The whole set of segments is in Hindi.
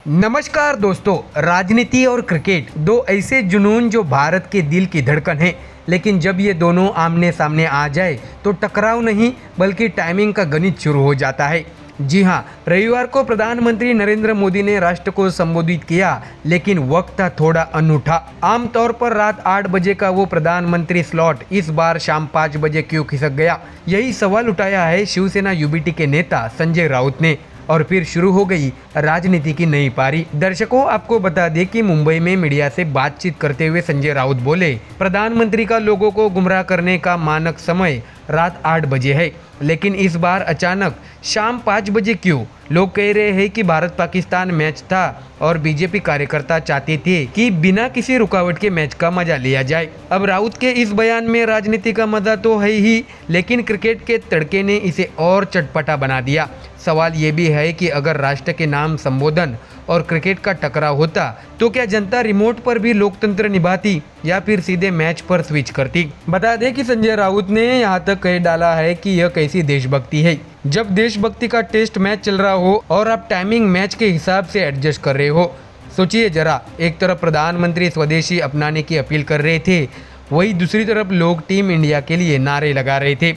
नमस्कार दोस्तों, राजनीति और क्रिकेट दो ऐसे जुनून जो भारत के दिल की धड़कन है। लेकिन जब ये दोनों आमने सामने आ जाए तो टकराव नहीं बल्कि टाइमिंग का गणित शुरू हो जाता है। जी हाँ, रविवार को प्रधानमंत्री नरेंद्र मोदी ने राष्ट्र को संबोधित किया, लेकिन वक्त था थोड़ा अनूठा। आमतौर पर रात 8 बजे का वो प्रधानमंत्री स्लॉट इस बार शाम 5 बजे क्यों खिसक गया? यही सवाल उठाया है शिवसेना यूबीटी के नेता संजय राउत ने। और फिर शुरू हो गई राजनीति की नई पारी। दर्शकों, आपको बता दें कि मुंबई में मीडिया से बातचीत करते हुए संजय राउत बोले, प्रधानमंत्री का लोगों को गुमराह करने का मानक समय रात 8 बजे है, लेकिन इस बार अचानक शाम 5 बजे क्यों? लोग कह रहे हैं कि भारत पाकिस्तान मैच था और बीजेपी कार्यकर्ता चाहते थे कि बिना किसी रुकावट के मैच का मजा लिया जाए। अब राउत के इस बयान में राजनीति का मजा तो है ही, लेकिन क्रिकेट के तड़के ने इसे और चटपटा बना दिया। सवाल ये भी है कि अगर राष्ट्र के नाम संबोधन और क्रिकेट का टकराव होता तो क्या जनता रिमोट पर भी लोकतंत्र निभाती या फिर सीधे मैच पर स्विच करती? बता दें कि संजय राउत ने यहाँ तक कह डाला है कि यह कैसी देशभक्ति है जब देशभक्ति का टेस्ट मैच चल रहा हो और आप टाइमिंग मैच के हिसाब से एडजस्ट कर रहे हो। सोचिए जरा, एक तरफ प्रधानमंत्री स्वदेशी अपनाने की अपील कर रहे थे, वहीं दूसरी तरफ लोग टीम इंडिया के लिए नारे लगा रहे थे,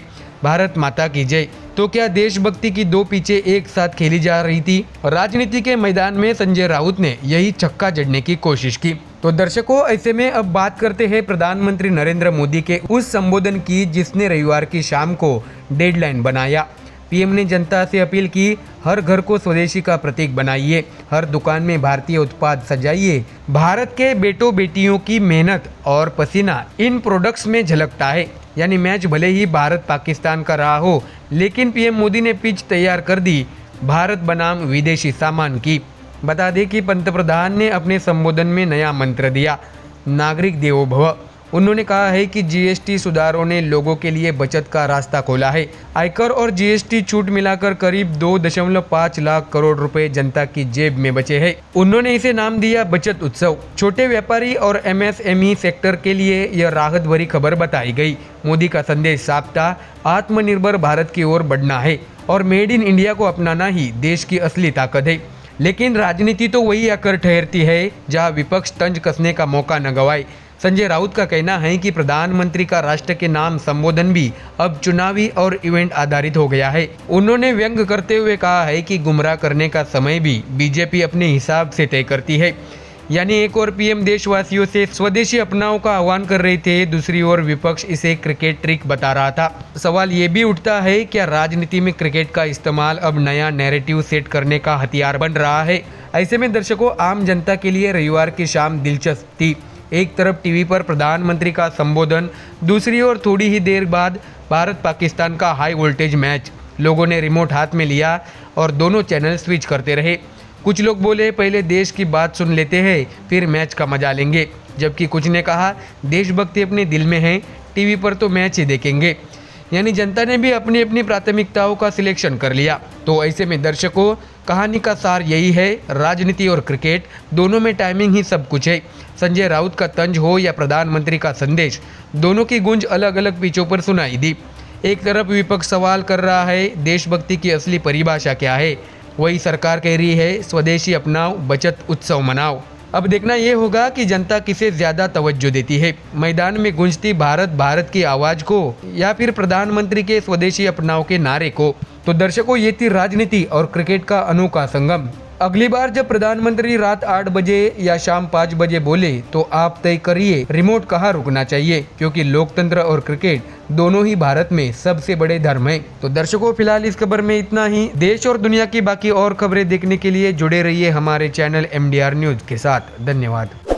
भारत माता की जय। तो क्या देशभक्ति की दो पिचें एक साथ खेली जा रही थी? राजनीति के मैदान में संजय राउत ने यही छक्का जड़ने की कोशिश की। तो दर्शकों, ऐसे में अब बात करते हैं प्रधानमंत्री नरेंद्र मोदी के उस संबोधन की जिसने रविवार की शाम को डेडलाइन बनाया। पीएम ने जनता से अपील की, हर घर को स्वदेशी का प्रतीक बनाइए, हर दुकान में भारतीय उत्पाद सजाइए। भारत के बेटों बेटियों की मेहनत और पसीना इन प्रोडक्ट्स में झलकता है। यानी मैच भले ही भारत पाकिस्तान का रहा हो, लेकिन पीएम मोदी ने पिच तैयार कर दी भारत बनाम विदेशी सामान की। बता दें कि पंतप्रधान ने अपने संबोधन में नया मंत्र दिया, नागरिक देवो भव। उन्होंने कहा है कि जीएसटी सुधारों ने लोगों के लिए बचत का रास्ता खोला है। आयकर और जीएसटी छूट मिलाकर करीब 2.5 लाख करोड़ रुपए जनता की जेब में बचे हैं। उन्होंने इसे नाम दिया बचत उत्सव। छोटे व्यापारी और एमएसएमई सेक्टर के लिए यह राहत भरी खबर बताई गई। मोदी का संदेश साफ था, आत्मनिर्भर भारत की ओर बढ़ना है और मेड इन इंडिया को अपनाना ही देश की असली ताकत है। लेकिन राजनीति तो वही आकर ठहरती है जहाँ विपक्ष तंज कसने का मौका न गवाए। संजय राउत का कहना है कि प्रधानमंत्री का राष्ट्र के नाम संबोधन भी अब चुनावी और इवेंट आधारित हो गया है। उन्होंने व्यंग करते हुए कहा है कि गुमराह करने का समय भी बीजेपी अपने हिसाब से तय करती है। यानी एक और पीएम देशवासियों से स्वदेशी अपनाओ का आह्वान कर रहे थे, दूसरी ओर विपक्ष इसे क्रिकेट ट्रिक बता रहा था। सवाल ये भी उठता है, क्या राजनीति में क्रिकेट का इस्तेमाल अब नया नैरेटिव सेट करने का हथियार बन रहा है? ऐसे में दर्शकों, आम जनता के लिए रविवार की शाम दिलचस्प थी। एक तरफ टीवी पर प्रधानमंत्री का संबोधन, दूसरी ओर थोड़ी ही देर बाद भारत पाकिस्तान का हाई वोल्टेज मैच। लोगों ने रिमोट हाथ में लिया और दोनों चैनल स्विच करते रहे। कुछ लोग बोले, पहले देश की बात सुन लेते हैं फिर मैच का मजा लेंगे, जबकि कुछ ने कहा, देशभक्ति अपने दिल में है, टीवी पर तो मैच ही देखेंगे। यानी जनता ने भी अपनी अपनी प्राथमिकताओं का सिलेक्शन कर लिया। तो ऐसे में दर्शकों, कहानी का सार यही है, राजनीति और क्रिकेट दोनों में टाइमिंग ही सब कुछ है। संजय राउत का तंज हो या प्रधानमंत्री का संदेश, दोनों की गूंज अलग अलग पिचों पर सुनाई दी। एक तरफ विपक्ष सवाल कर रहा है, देशभक्ति की असली परिभाषा क्या है? वही सरकार कह रही है, स्वदेशी अपनाओ, बचत उत्सव मनाओ। अब देखना यह होगा कि जनता किसे ज्यादा तवज्जो देती है, मैदान में गूंजती भारत भारत की आवाज को या फिर प्रधानमंत्री के स्वदेशी अपनाओ के नारे को। तो दर्शकों, ये थी राजनीति और क्रिकेट का अनोखा संगम। अगली बार जब प्रधानमंत्री रात 8 बजे या शाम 5 बजे बोले तो आप तय करिए रिमोट कहाँ रुकना चाहिए, क्योंकि लोकतंत्र और क्रिकेट दोनों ही भारत में सबसे बड़े धर्म हैं। तो दर्शकों, फिलहाल इस खबर में इतना ही। देश और दुनिया की बाकी और खबरें देखने के लिए जुड़े रहिए हमारे चैनल MDR न्यूज के साथ। धन्यवाद।